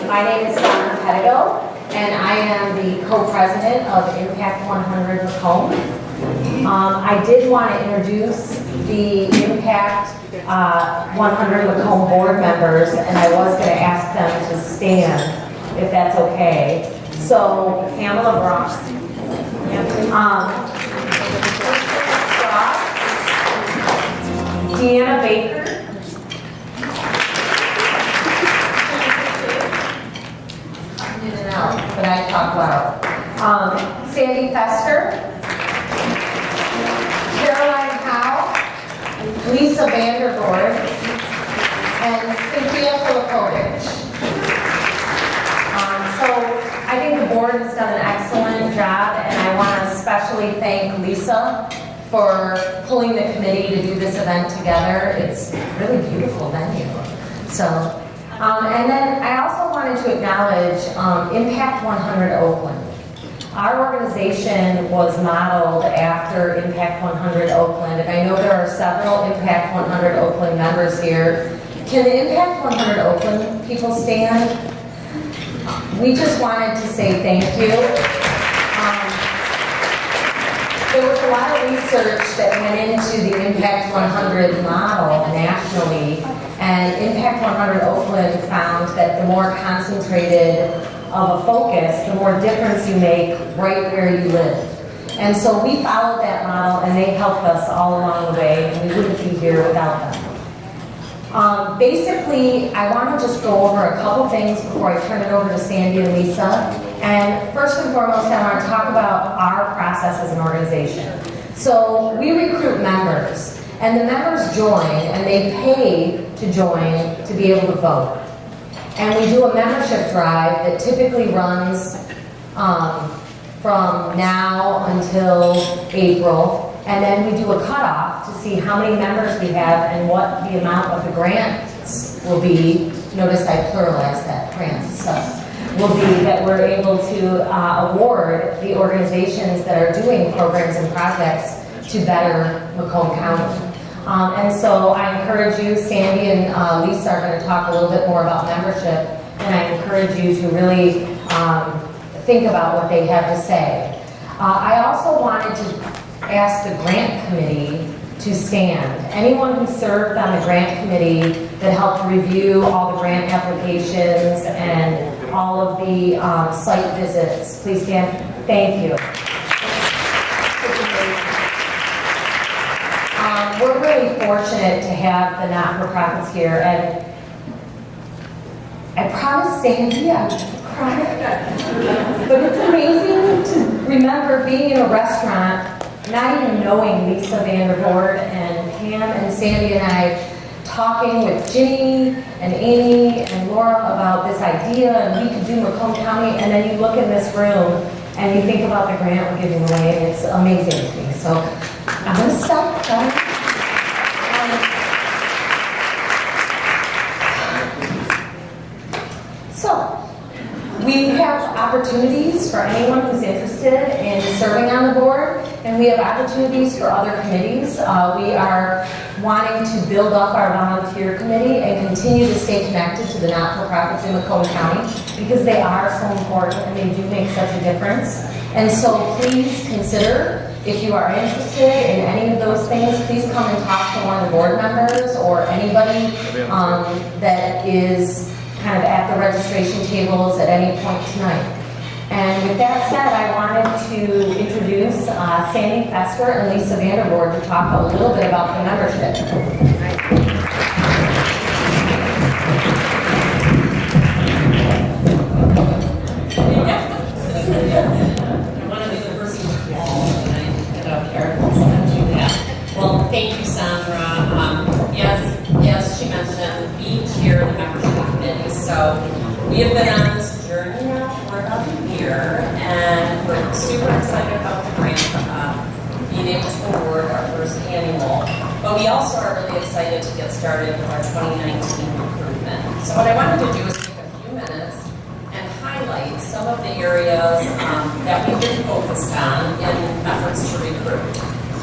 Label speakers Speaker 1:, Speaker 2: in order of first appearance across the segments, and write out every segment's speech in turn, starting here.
Speaker 1: My name is Sandra Pettigo, and I am the co-president of Impact 100 Macomb. I did want to introduce the Impact 100 Macomb board members, and I was going to ask them to stand, if that's okay. So, Pamela Brock, Deanna Baker, but I talk loud. Sandy Fester, Caroline Howe, Lisa Vandervoort, and Cynthia Filipovich. So I think the board has done an excellent job, and I want to especially thank Lisa for pulling the committee to do this event together. It's a really beautiful venue. So. And then I also wanted to acknowledge Impact 100 Oakland. Our organization was modeled after Impact 100 Oakland, and I know there are several Impact 100 Oakland members here. Can the Impact 100 Oakland people stand? We just wanted to say thank you. There was a lot of research that went into the Impact 100 model nationally, and Impact 100 Oakland found that the more concentrated of a focus, the more difference you make right where you live. And so we followed that model, and they helped us all along the way, and we wouldn't be here without them. Basically, I want to just go over a couple things before I turn it over to Sandy and Lisa. And first and foremost, I want to talk about our process as an organization. So we recruit members, and the members join, and they pay to join to be able to vote. And we do a membership drive that typically runs from now until April. And then we do a cutoff to see how many members we have and what the amount of the grants will be. Notice I pluralized that, grants, will be that we're able to award the organizations that are doing programs and projects to better Macomb County. And so I encourage you, Sandy and Lisa are going to talk a little bit more about membership, and I encourage you to really think about what they have to say. I also wanted to ask the grant committee to stand. Anyone who served on the grant committee that helped review all the grant applications and all of the site visits, please stand. Thank you. We're really fortunate to have the not-for-profits here, and I promised Sandy I would cry, but it's amazing to remember being in a restaurant, not even knowing Lisa Vandervoort and Pam and Sandy and I talking with Ginny and Amy and Laura about this idea, and we could do Macomb County, and then you look in this room and you think about the grant we're giving away, and it's amazing to me. So I'm going to stop. We have opportunities for anyone who's interested in serving on the board, and we have opportunities for other committees. We are wanting to build up our volunteer committee and continue to stay connected to the not-for-profits in Macomb County because they are so important and they do make such a difference. And so please consider, if you are interested in any of those things, please come and talk to one of the board members or anybody that is kind of at the registration tables at any point tonight. And with that said, I wanted to introduce Sandy Fester and Lisa Vandervoort to talk a little bit about the membership.
Speaker 2: I want to be the person with the wall when I get up here. Let's do that. Well, thank you, Sandra. Yes, she mentioned being here in the membership committee. So we have been on this journey now for about a year, and we're super excited about the grant, being able to award our first annual. But we also are really excited to get started with our 2019 recruitment. So what I wanted to do is take a few minutes and highlight some of the areas that we've been focused on in efforts to recruit.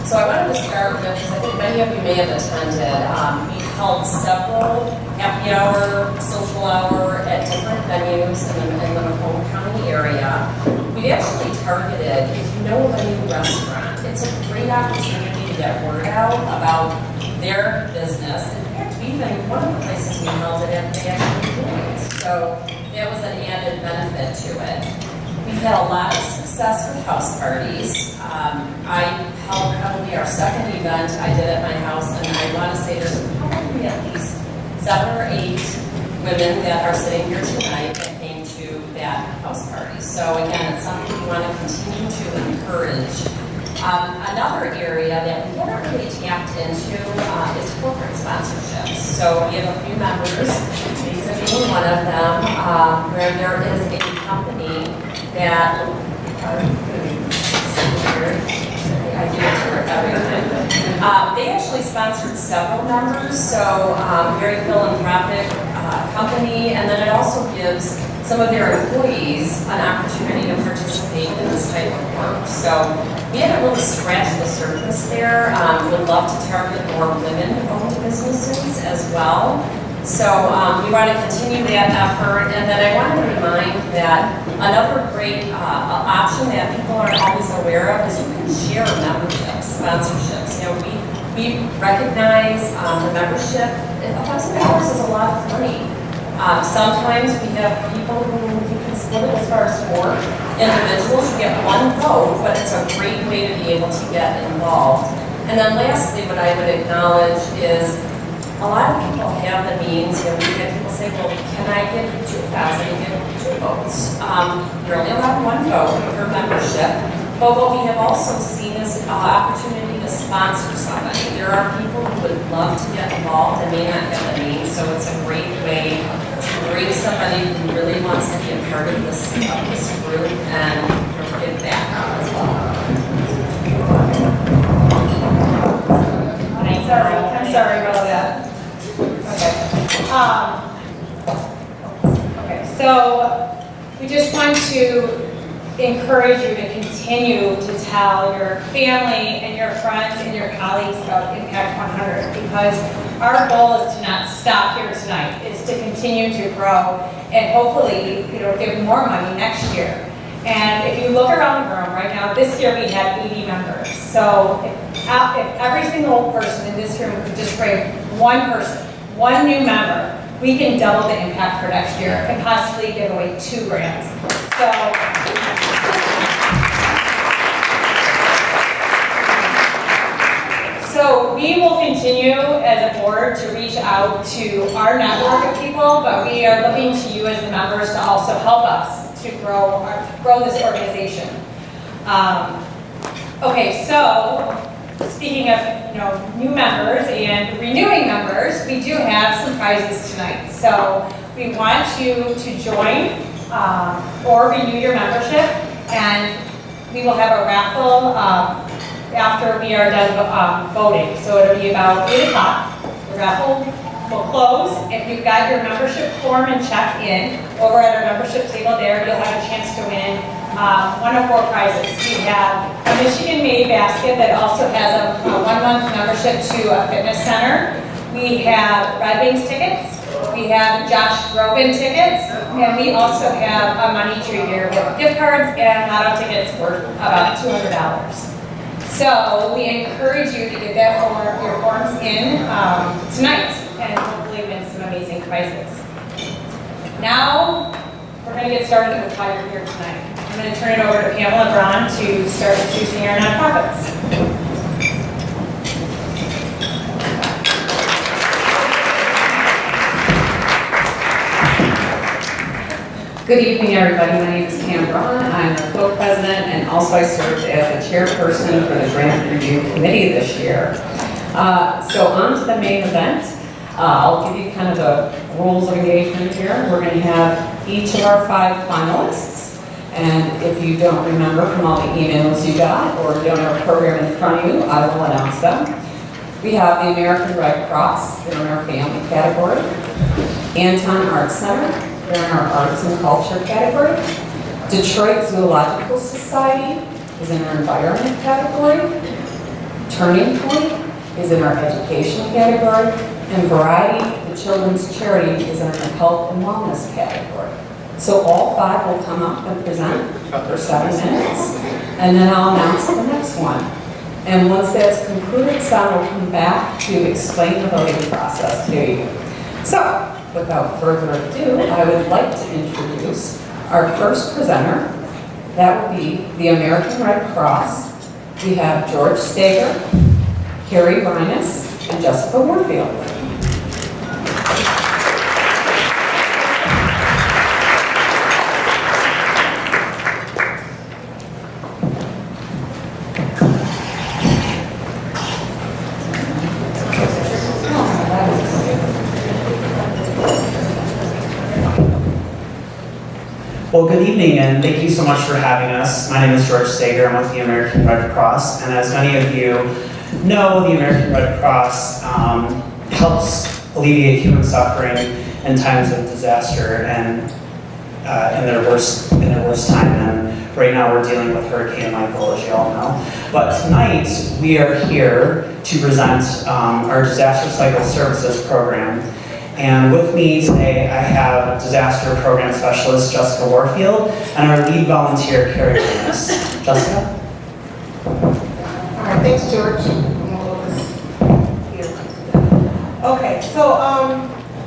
Speaker 2: So I wanted to start with, because I think many of you may have attended, we held several happy hour, social hour at different venues in the Macomb County area. We actually targeted, if you know of a new restaurant, it's a great opportunity to get word out about their business. In fact, even one of the places we held it at, they actually joined. So that was an added benefit to it. We've had a lot of success with house parties. I held probably our second event I did at my house, and I want to say there's probably at least 7 or 8 women that are sitting here tonight that came to that house party. So again, it's something we want to continue to encourage. Another area that we haven't really tapped into is corporate sponsorships. So we have a few members, Lisa being one of them, where there is a company that I do it to her every time. They actually sponsored several members, so very philanthropic company, and then it also gives some of their employees an opportunity to participate in this type of work. So we haven't really scratched the surface there. Would love to target more women-owned businesses as well. So we want to continue that effort, and then I want to remind that another great option that people aren't always aware of is you can share memberships, sponsorships. You know, we recognize the membership. $1,000 is a lot of money. Sometimes we have people who you can split it as far as 4 individuals. You get one vote, but it's a great way to be able to get involved. And then lastly, what I would acknowledge is a lot of people have the means. You know, we get people say, well, can I give 2,000 and give 2 votes? You're only allowed 1 vote per membership. But what we have also seen is an opportunity to sponsor somebody. There are people who would love to get involved and may not have the means, so it's a great way to bring somebody who really wants to be a part of this group and give back as well.
Speaker 3: I'm sorry about that. Okay, so we just want to encourage you to continue to tell your family and your friends and your colleagues about Impact 100, because our goal is to not stop here tonight, is to continue to grow and hopefully, give more money next year. And if you look around the room right now, this year we had 80 members. So if every single person in this room could just bring one person, one new member, we can double the impact for next year and possibly give away 2 grants. So we will continue as a board to reach out to our network of people, but we are looking to you as the members to also help us to grow this organization. Okay, so speaking of new members and renewing members, we do have some prizes tonight. So we want you to join or renew your membership, and we will have a raffle after we are done voting. So it'll be about 8 o'clock. The raffle will close. If you've got your membership form and check in over at our membership table there, you'll have a chance to win one of 4 prizes. We have a Michigan-made basket that also has a 1-month membership to a fitness center. We have Red Wings tickets. We have Josh Groban tickets, and we also have a money tree here with gift cards and lotto tickets worth about $200. So we encourage you to get your forms in tonight and hopefully win some amazing prizes. Now we're going to get started with why you're here tonight. I'm going to turn it over to Pamela Braun to start introducing our nonprofits.
Speaker 4: Good evening, everybody. My name is Pam Braun. I'm the co-president, and also I served as the chairperson for the grant review committee this year. So on to the main event. I'll give you kind of the rules of engagement here. We're going to have each of our 5 finalists, and if you don't remember from all the emails you got or you don't have a program in front of you, I will announce them. We have the American Red Cross. They're in our family category. Anton Arts Center. They're in our arts and culture category. Detroit Zoological Society is in our environment category. Turning Point is in our education category, and Variety, the children's charity, is in our health and wellness category. So all 5 will come up and present for 7 minutes, and then I'll announce the next one. And once that's concluded, Sam will come back to explain the voting process to you. So, without further ado, I would like to introduce our first presenter. That will be the American Red Cross. We have George Stager, Carrie Reines, and Jessica Warfield.
Speaker 5: Well, good evening, and thank you so much for having us. My name is George Stager. I'm with the American Red Cross, and as many of you know, the American Red Cross helps alleviate human suffering in times of disaster and in their worst time. And right now, we're dealing with Hurricane Michael, as you all know. But tonight, we are here to present our Disaster Cycle Services program. And with me today, I have Disaster Program Specialist Jessica Warfield and our lead volunteer, Carrie Reines. Jessica?
Speaker 6: All right, thanks, George. I'm gonna hold this here. Okay, so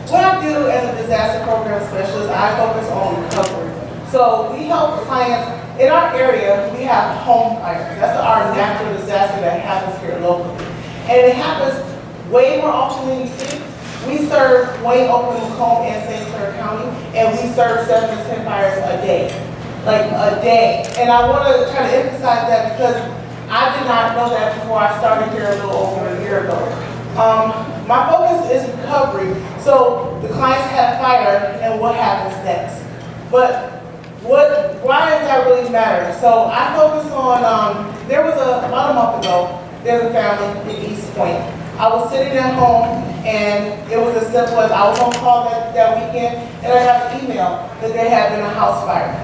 Speaker 6: what I do as a disaster program specialist, I focus on recovery. So we help clients in our area. We have home fires. That's our natural disaster that happens here locally, and it happens way more often than you think. We serve Wayne, Oakland, Macomb, and St. Clair County, and we serve 7 to 10 fires a day, like a day. And I want to try to emphasize that because I did not know that before I started here a little over a year ago. My focus is recovery. So the clients have fire, and what happens next? But why does that really matter? So I focus on, there was about a month ago, there's a family in East Point. I was sitting at home, and it was as simple as I was on call that weekend, and I got an email that there had been a house fire.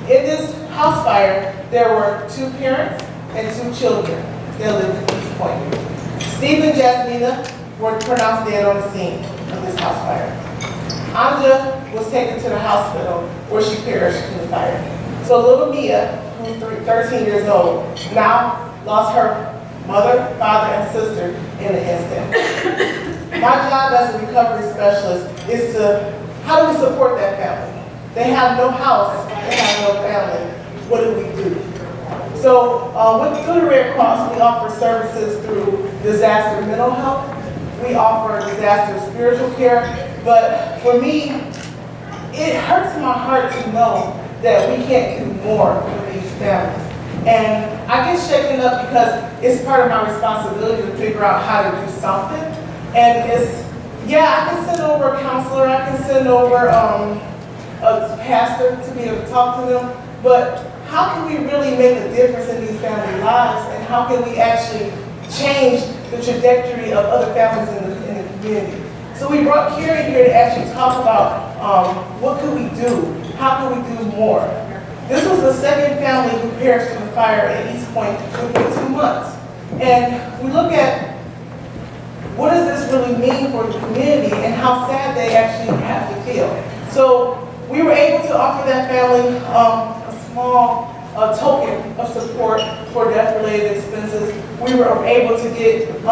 Speaker 6: In this house fire, there were 2 parents and 2 children that lived in East Point. Steve and Jasmina were pronounced dead on the scene of this house fire. Anja was taken to the hospital where she perished in the fire. So little Mia, who's 13 years old, now lost her mother, father, and sister in an instant. My job as a recovery specialist is how do we support that family? They have no house, they have no family. What do we do? So through the Red Cross, we offer services through disaster mental health. We offer disaster spiritual care. But for me, it hurts my heart to know that we can't do more for these families. And I get shaken up because it's part of my responsibility to figure out how to do something. And I can send over a counselor, I can send over a pastor to be able to talk to them, but how can we really make a difference in these family lives, and how can we actually change the trajectory of other families in the community? So we brought Carrie here to actually talk about what could we do, how can we do more? This was the second family who perished in the fire at East Point within 2 months. And we look at what does this really mean for the community and how sad they actually have to feel. So we were able to offer that family a small token of support for death-related expenses. We were able to get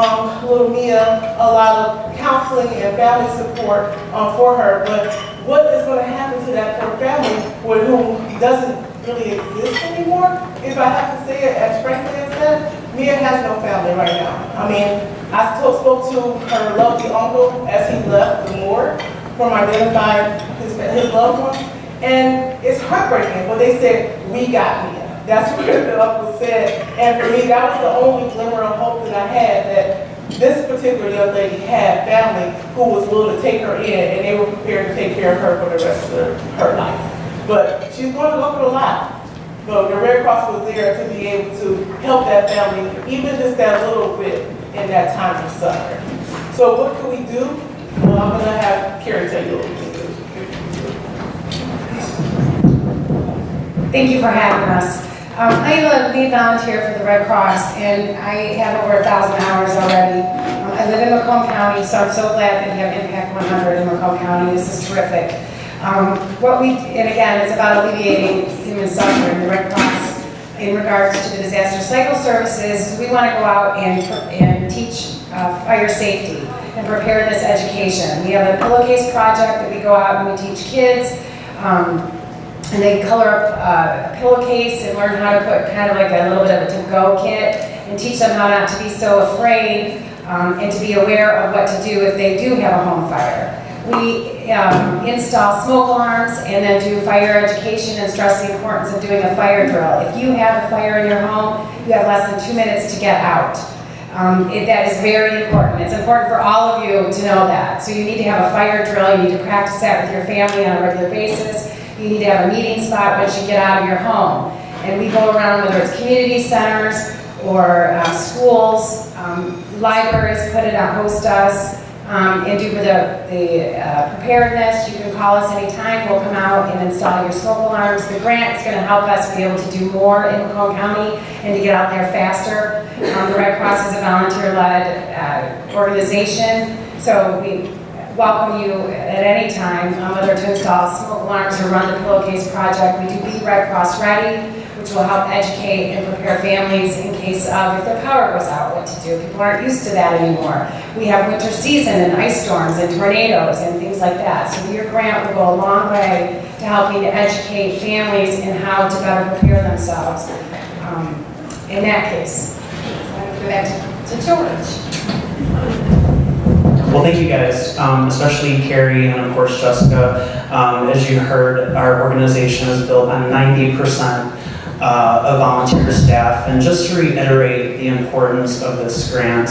Speaker 6: little Mia a lot of counseling and family support for her. But what is going to happen to that poor family who doesn't really exist anymore? If I have to say it as frankly as that, Mia has no family right now. I mean, I spoke to her lovely uncle as he left the morgue from identifying his loved ones, and it's heartbreaking. But they said, "We got Mia." That's what the uncle said, and for me, that was the only glimmer of hope that I had, that this particular young lady had family who was willing to take her in, and they were prepared to take care of her for the rest of her life. But she's going to go through a lot. But the Red Cross was there to be able to help that family, even just that little bit in that time of suffering. So what can we do? Well, I'm going to have Carrie tell you what we can do.
Speaker 7: Thank you for having us. I am a lead volunteer for the Red Cross, and I have over 1,000 hours already. I live in Macomb County, so I'm so glad that we have Impact 100 in Macomb County. This is terrific. And again, it's about alleviating human suffering. The Red Cross, in regards to the disaster cycle services, we want to go out and teach fire safety and preparedness education. We have a pillowcase project that we go out and we teach kids. And they color up a pillowcase and learn how to put kind of like a little bit of a to-go kit and teach them how not to be so afraid and to be aware of what to do if they do have a home fire. We install smoke alarms and then do fire education and stress the importance of doing a fire drill. If you have a fire in your home, you have less than 2 minutes to get out. That is very important. It's important for all of you to know that. So you need to have a fire drill. You need to practice that with your family on a regular basis. You need to have a meeting spot once you get out of your home. And we go around, whether it's community centers or schools, libraries put it on, host us, and do the preparedness. You can call us anytime. We'll come out and install your smoke alarms. The grant is going to help us be able to do more in Macomb County and to get out there faster. The Red Cross is a volunteer-led organization, so we welcome you at any time, whether to install smoke alarms or run the pillowcase project. We do Be Red Cross Ready, which will help educate and prepare families in case of if their power goes out, what to do. People aren't used to that anymore. We have winter season and ice storms and tornadoes and things like that. So your grant will go a long way to helping to educate families in how to better prepare themselves in that case. So I'm going to give that to George.
Speaker 5: Well, thank you guys, especially Carrie and of course Jessica. As you heard, our organization is built on 90% of volunteer staff. And just to reiterate the importance of this grant,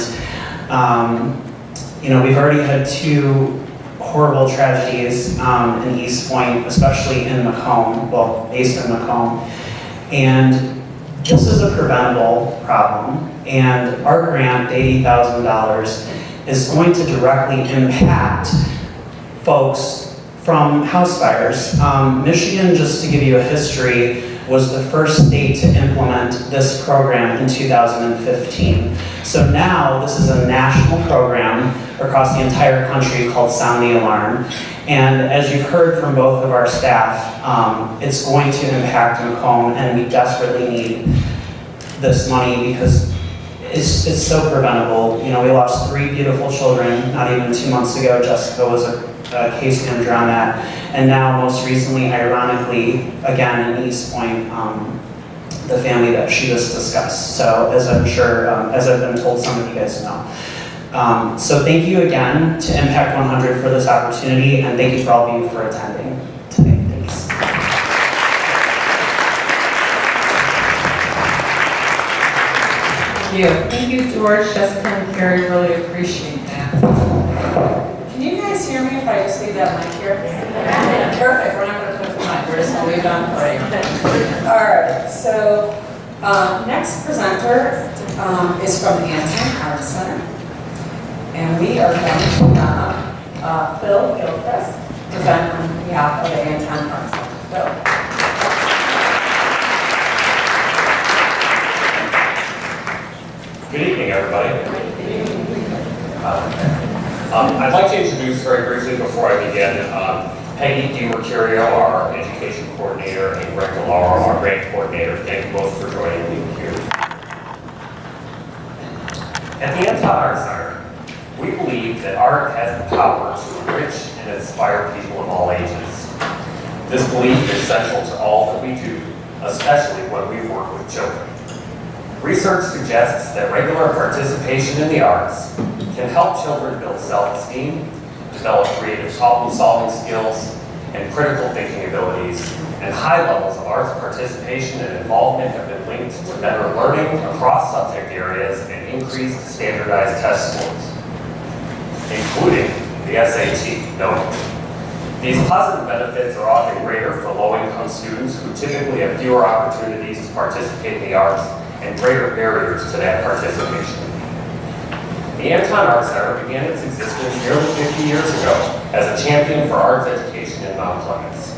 Speaker 5: we've already had 2 horrible tragedies in East Point, especially in Macomb, well, based in Macomb. And this is a preventable problem. And our grant, $80,000, is going to directly impact folks from house fires. Michigan, just to give you a history, was the first state to implement this program in 2015. So now this is a national program across the entire country called Sound the Alarm. And as you've heard from both of our staff, it's going to impact Macomb, and we desperately need this money because it's so preventable. We lost 3 beautiful children not even 2 months ago. Jessica was a case manager on that. And now, most recently, ironically, again in East Point, the family that she just discussed. So, as I'm sure, as I've been told, some of you guys know. So thank you again to Impact 100 for this opportunity, and thank you for all of you for attending today. Thanks.
Speaker 4: Thank you, George, Jessica, and Carrie. Really appreciate that.
Speaker 3: Can you guys hear me if I just leave that mic here? Perfect, we're not going to put the mic, we're just going to leave it on for you. All right, so next presenter is from the Anton Arts Center. And we are going to have Phil Gilchrist present on behalf of the Anton Arts Center. Phil.
Speaker 8: Good evening, everybody. I'd like to introduce very briefly before I begin Peggy DiMercurio, our education coordinator, and Greg DeLauro, our grant coordinator. Thank you both for joining me here. At the Anton Arts Center, we believe that art has the power to enrich and inspire people of all ages. This belief is central to all that we do, especially when we work with children. Research suggests that regular participation in the arts can help children build self-esteem, develop creative problem-solving skills, and critical thinking abilities, and high levels of arts participation and involvement have been linked to better learning across subject areas and increased standardized test scores, including the SAT, notably. These positive benefits are often greater for low-income students who typically have fewer opportunities to participate in the arts and greater barriers to that participation. The Anton Arts Center began its existence nearly 50 years ago as a champion for arts education in Mount Clemens.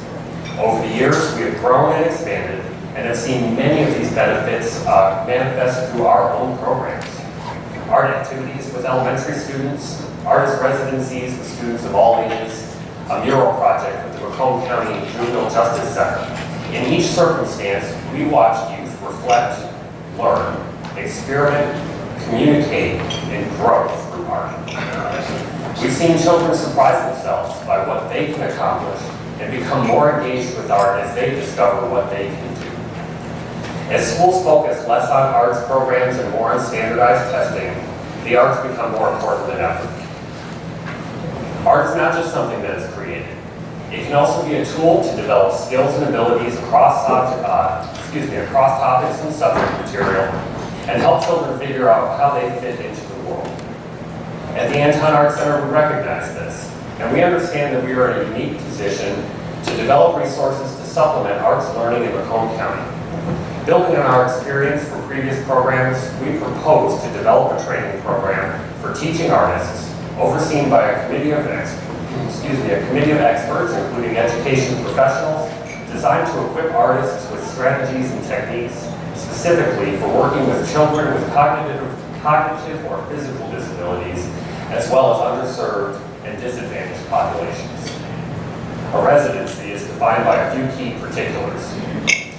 Speaker 8: Over the years, we have grown and expanded and have seen many of these benefits manifest through our own programs. Art activities with elementary students, artist residencies with students of all ages, a mural project with the Macomb County Juvenile Justice Center. In each circumstance, we watched youth reflect, learn, experiment, communicate, and grow through art. We've seen children surprise themselves by what they can accomplish and become more engaged with art as they discover what they can do. As schools focus less on arts programs and more on standardized testing, the arts become more important than ever. Art is not just something that is created. It can also be a tool to develop skills and abilities across topics and subject material and help children figure out how they fit into the world. At the Anton Art Center, we recognize this, and we understand that we are in a unique position to develop resources to supplement arts learning in Macomb County. Building on our experience from previous programs, we propose to develop a training program for teaching artists overseen by a committee of experts, including education professionals, designed to equip artists with strategies and techniques specifically for working with children with cognitive or physical disabilities, as well as underserved and disadvantaged populations. A residency is defined by a few key particulars.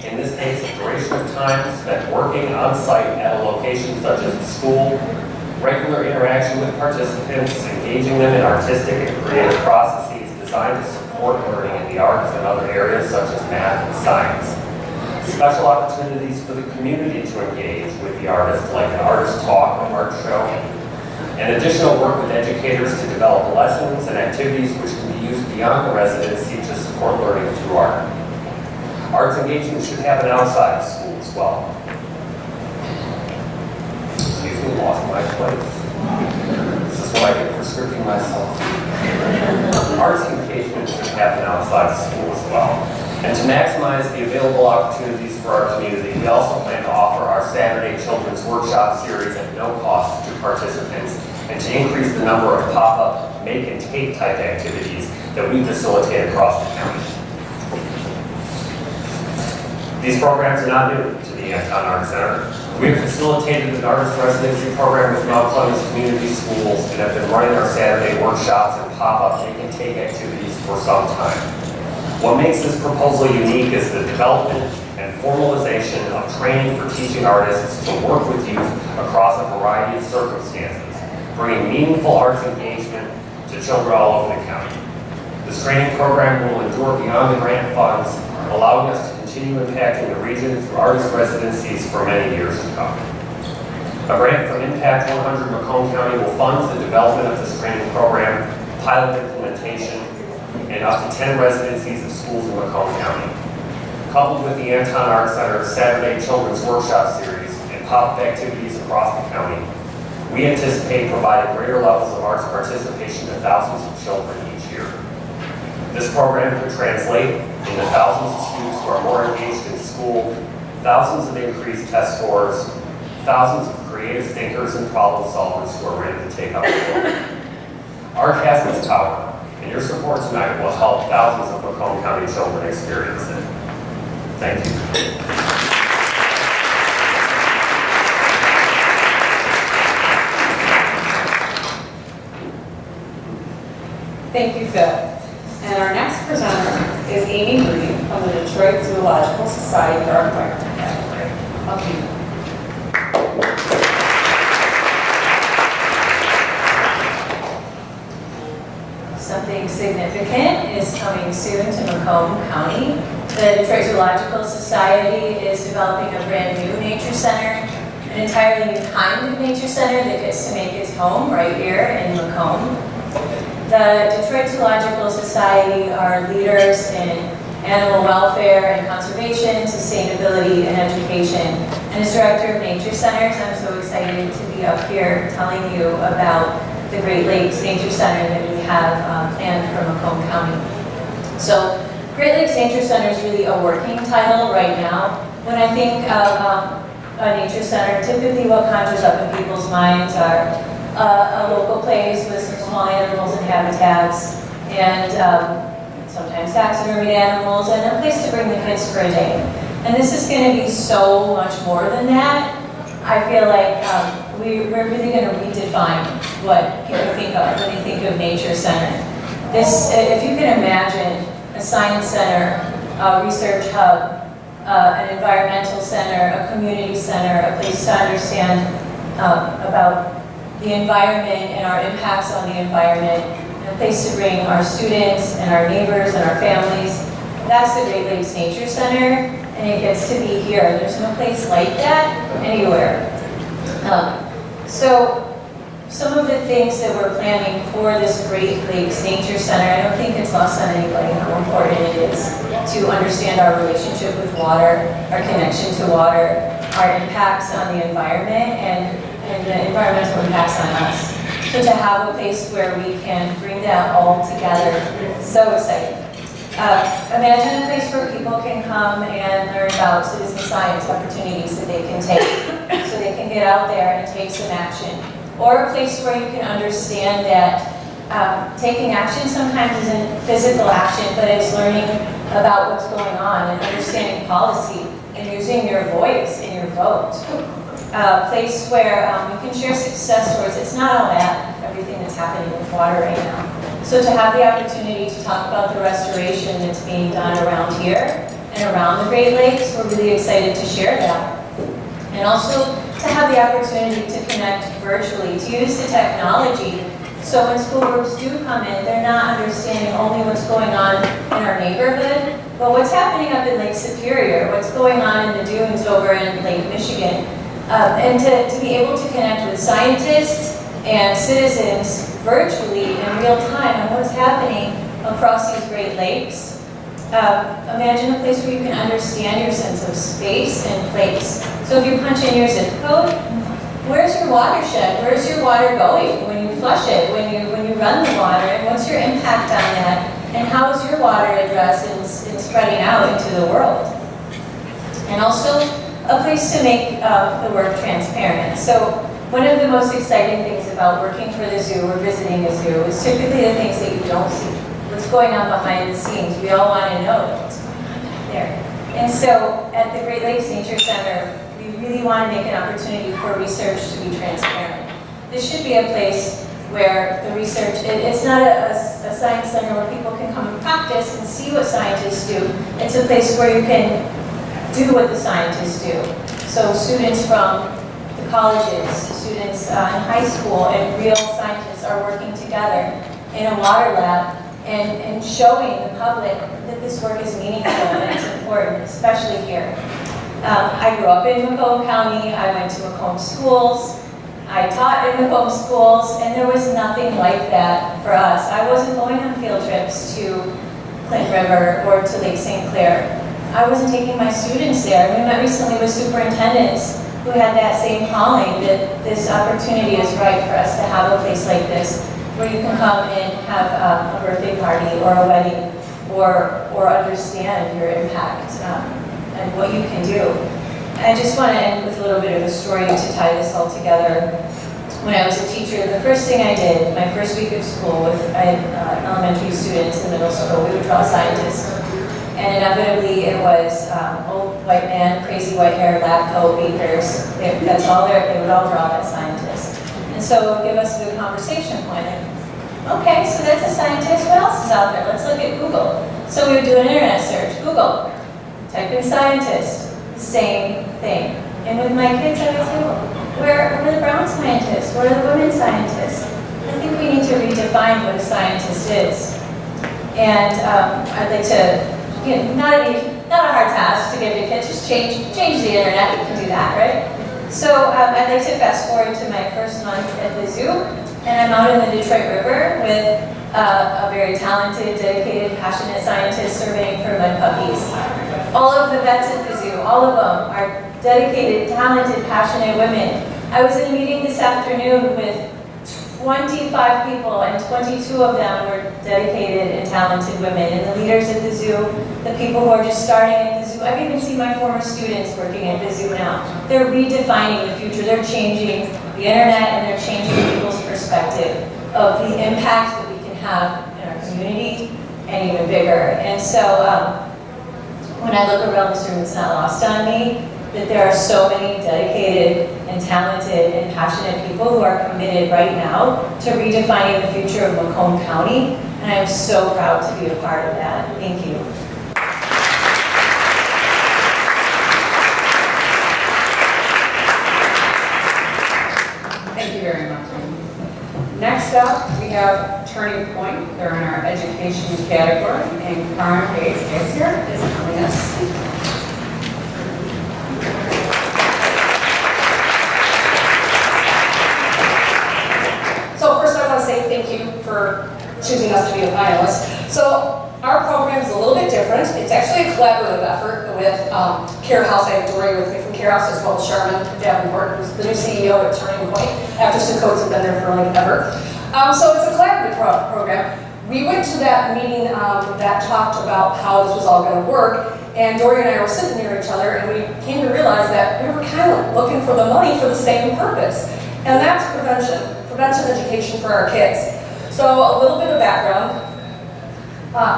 Speaker 8: In this case, a duration of time spent working on-site at a location such as a school, regular interaction with participants, engaging them in artistic and creative processes designed to support learning in the arts and other areas such as math and science. Special opportunities for the community to engage with the artist, like an artist talk or art show, and additional work with educators to develop lessons and activities which can be used beyond the residency to support learning through art. Arts engagement should happen outside of school as well. Excuse me, lost my place. This is what I get for scripting myself. Arts engagement should happen outside of school as well. And to maximize the available opportunities for our community, we also plan to offer our Saturday Children's Workshop series at no cost to participants, and to increase the number of pop-up, make and take type activities that we facilitate across the county. These programs are not new to the Anton Art Center. We have facilitated an artist residency program with Mount Clemens Community Schools and have been running our Saturday workshops and pop-up make and take activities for some time. What makes this proposal unique is the development and formalization of training for teaching artists to work with youth across a variety of circumstances, bringing meaningful arts engagement to children all over the county. This training program will endure beyond the grant funds, allowing us to continue impacting the region through artist residencies for many years to come. A grant from Impact 100 Macomb County will fund the development of this training program, pilot implementation, and up to 10 residencies of schools in Macomb County. Coupled with the Anton Art Center's Saturday Children's Workshop series and pop-up activities across the county, we anticipate providing greater levels of arts participation to thousands of children each year. This program could translate into thousands of students who are more engaged in school, thousands of increased test scores, thousands of creative thinkers and problem solvers who are ready to take up the world. Art has its power, and your support tonight will help thousands of Macomb County children experience it. Thank you.
Speaker 4: Thank you, Phil. And our next presenter is Amy Green from the Detroit Zoological Society for our choir category. Okay.
Speaker 9: Something significant is coming soon to Macomb County. The Detroit Zoological Society is developing a brand new nature center, an entirely new kind of nature center that gets to make its home right here in Macomb. The Detroit Zoological Society are leaders in animal welfare and conservation, sustainability, and education. And as Director of Nature Centers, I'm so excited to be up here telling you about the Great Lakes Nature Center that we have planned for Macomb County. So, Great Lakes Nature Center is really a working title right now. When I think of a nature center, typically what conjures up in people's minds are a local place with some small animals and habitats, and sometimes taxidermied animals, and a place to bring the kids for a day. And this is going to be so much more than that. I feel like we're really going to redefine what people think of when they think of nature center. This, if you can imagine a science center, a research hub, an environmental center, a community center, a place to understand about the environment and our impacts on the environment, a place to bring our students and our neighbors and our families. That's the Great Lakes Nature Center, and it gets to be here. There's no place like that anywhere. So some of the things that we're planning for this Great Lakes Nature Center, I don't think it's lost on anybody how important it is to understand our relationship with water, our connection to water, our impacts on the environment, and the environmental impacts on us. So to have a place where we can bring that all together, so exciting. Imagine a place where people can come and learn about citizen science opportunities that they can take, so they can get out there and take some action. Or a place where you can understand that taking action sometimes isn't physical action, but it's learning about what's going on and understanding policy and using your voice and your vote. A place where you can share success stories. It's not all that, everything that's happening with water right now. So to have the opportunity to talk about the restoration that's being done around here and around the Great Lakes, we're really excited to share that. And also to have the opportunity to connect virtually, to use the technology. So when school groups do come in, they're not understanding only what's going on in our neighborhood, but what's happening up in Lake Superior, what's going on in the dunes over in Lake Michigan. And to be able to connect with scientists and citizens virtually in real time on what's happening across these Great Lakes. Imagine a place where you can understand your sense of space and place. So if you punch in your zip code, where's your watershed? Where's your water going when you flush it, when you run the water, and what's your impact on that? And how is your water addressed in spreading out into the world? And also a place to make the work transparent. So one of the most exciting things about working for the zoo or visiting a zoo is typically the things that you don't see. What's going on behind the scenes. We all want to know what's there. And so at the Great Lakes Nature Center, we really want to make an opportunity for research to be transparent. This should be a place where the research, it's not a science center where people can come and practice and see what scientists do. It's a place where you can do what the scientists do. So students from the colleges, students in high school, and real scientists are working together in a water lab and showing the public that this work is meaningful and it's important, especially here. I grew up in Macomb County. I went to Macomb schools. I taught in Macomb schools, and there was nothing like that for us. I wasn't going on field trips to Clinton River or to Lake St. Clair. I wasn't taking my students there. We met recently with superintendents who had that same calling, that this opportunity is right for us to have a place like this, where you can come and have a birthday party or a wedding, or understand your impact and what you can do. I just want to end with a little bit of a story to tie this all together. When I was a teacher, the first thing I did, my first week of school with elementary students in middle school, we would draw scientists. And inevitably it was old white man, crazy white hair, lab coat, bakers. That's all they would all draw that scientist. And so it would give us a good conversation point. Okay, so that's a scientist. What else is out there? Let's look at Google. So we would do an internet search. Google. Type in scientist. Same thing. And with my kids, I would say, well, where are the brown scientists? Where are the women scientists? I think we need to redefine what a scientist is. And I'd like to, not a hard task to give your kids, just change the internet. You can do that, right? So I'd like to fast forward to my first month at the zoo, and I'm out in the Detroit River with a very talented, dedicated, passionate scientist surveying for mud puppies. All of the vets at the zoo, all of them are dedicated, talented, passionate women. I was in a meeting this afternoon with 25 people, and 22 of them were dedicated and talented women. And the leaders at the zoo, the people who are just starting at the zoo, I've even seen my former students working at the zoo now. They're redefining the future. They're changing the internet, and they're changing people's perspective of the impact that we can have in our community and even bigger. And so when I look around this room, it's not lost on me that there are so many dedicated and talented and passionate people who are committed right now to redefining the future of Macomb County, and I'm so proud to be a part of that. Thank you.
Speaker 4: Thank you very much. Next up, we have Turning Point. They're in our education category, and Karen Hayes is here, is telling us.
Speaker 10: So first I want to say thank you for choosing us to be a finalist. So our program is a little bit different. It's actually a collaborative effort with Care House. I have Dory with me from Care House, as well as Charmin Davenport, who's the new CEO at Turning Point, after some coats have been there for like ever. So it's a collaborative program. We went to that meeting that talked about how this was all going to work, and Dory and I were sitting near each other, and we came to realize that we were kind of looking for the money for the same purpose, and that's prevention education for our kids. So a little bit of background.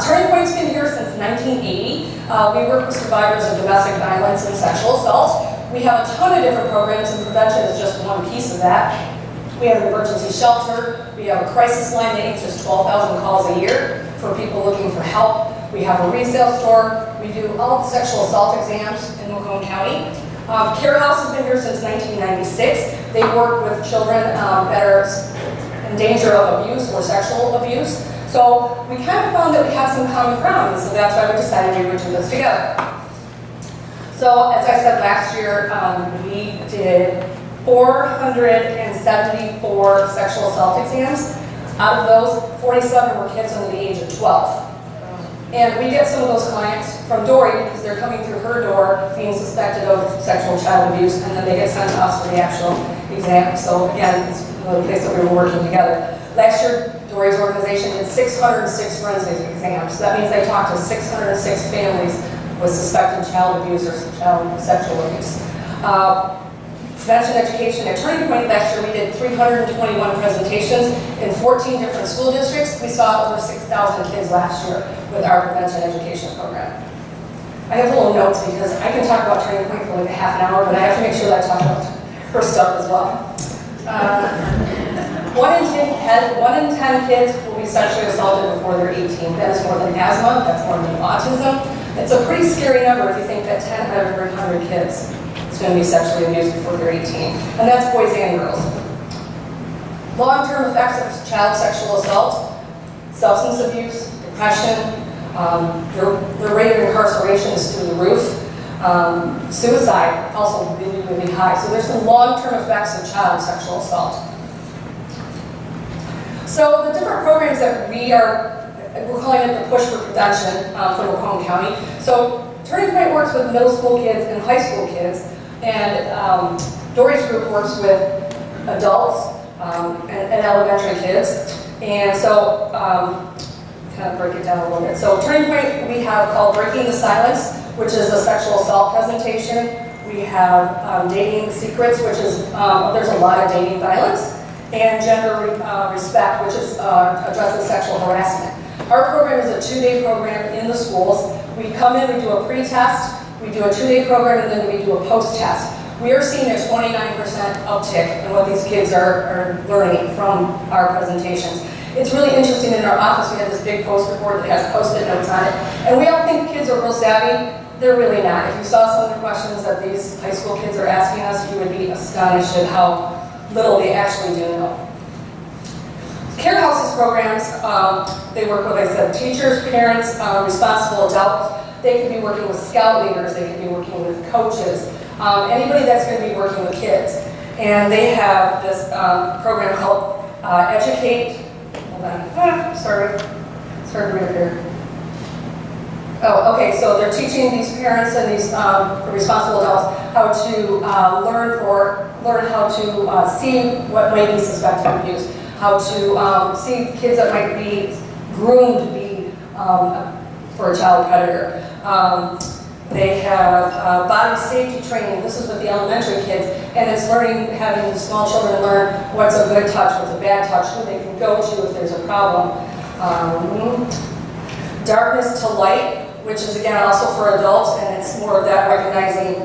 Speaker 10: Turning Point's been here since 1980. We work with survivors of domestic violence and sexual assault. We have a ton of different programs, and prevention is just one piece of that. We have an emergency shelter. We have a crisis line that answers 12,000 calls a year for people looking for help. We have a resale store. We do all the sexual assault exams in Macomb County. Care House has been here since 1996. They work with children that are in danger of abuse or sexual abuse. So we kind of found that we have some common ground, and so that's why we decided we would do this together. So as I said last year, we did 474 sexual assault exams. Out of those, 47 were kids under the age of 12. And we get some of those clients from Dory because they're coming through her door being suspected of sexual child abuse, and then they get sent to us for the actual exam. So again, it's the place that we were working together. Last year, Dory's organization did 606 forensic exams. So that means they talked to 606 families with suspected child abuse or child sexual abuse. Prevention education at Turning Point last year, we did 321 presentations in 14 different school districts. We saw over 6,000 kids last year with our prevention education program. I have little notes because I can talk about Turning Point for like a half an hour, but I have to make sure that I talk about her stuff as well. 1 in 10 kids will be sexually assaulted before they're 18. That is more than asthma, that's more than autism. It's a pretty scary number if you think that 10 out of every 100 kids is going to be sexually abused before they're 18. And that's boys and girls. Long-term effects of child sexual assault, substance abuse, depression, their rate of incarceration is through the roof. Suicide, also really, really high. So there's some long-term effects of child sexual assault. So the different programs that we're calling it the Push for Prevention for Macomb County. So Turning Point works with middle school kids and high school kids, and Dory's group works with adults and elementary kids. And so, kind of break it down a little bit. So Turning Point we have called Breaking the Silence, which is a sexual assault presentation. We have Dating Secrets, which is, there's a lot of dating violence, and Gender Respect, which is addresses sexual harassment. Our program is a 2-day program in the schools. We come in, we do a pre-test, we do a 2-day program, and then we do a post-test. We are seeing a 29% uptick in what these kids are learning from our presentations. It's really interesting. In our office, we have this big poster board that has Post-it notes on it, and we all think kids are real savvy. They're really not. If you saw some of the questions that these high school kids are asking us, you would be astonished at how little they actually do know. Care House's programs, they work with, like I said, teachers, parents, responsible adults. They could be working with scout leaders, they could be working with coaches, anybody that's going to be working with kids. And they have this program called Educate. Hold on. Sorry to read up here. Oh, okay, so they're teaching these parents and these responsible adults how to learn how to see what might be suspected abuse, how to see kids that might be groomed to be for a child predator. They have body safety training. This is with the elementary kids, and it's having the small children learn what's a good touch, what's a bad touch, who they can go to if there's a problem. Darkness to Light, which is again also for adults, and it's more of that recognizing